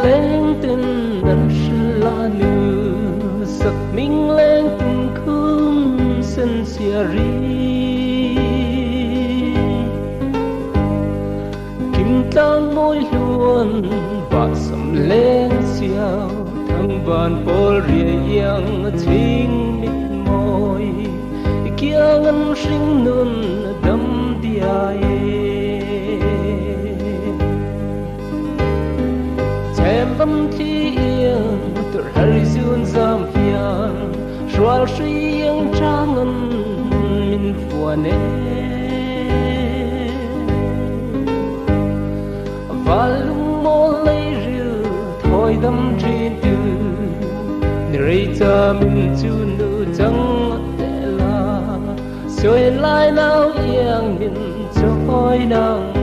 lên tin ân là nữ sắc minh lên tin khum sân xia ri kim tang môi luôn và sầm lên xiao thăng bàn bol rìa yang chính mít môi kia ngân sinh nun đâm diai em vẫn thi yên từ hari dương giam hiền xoa suy yên trang ngân min phù nè và lung mô lấy rượu thôi đâm trên từ người ta mình chu nữ chẳng tệ là rồi lại nào yên mình cho khói nắng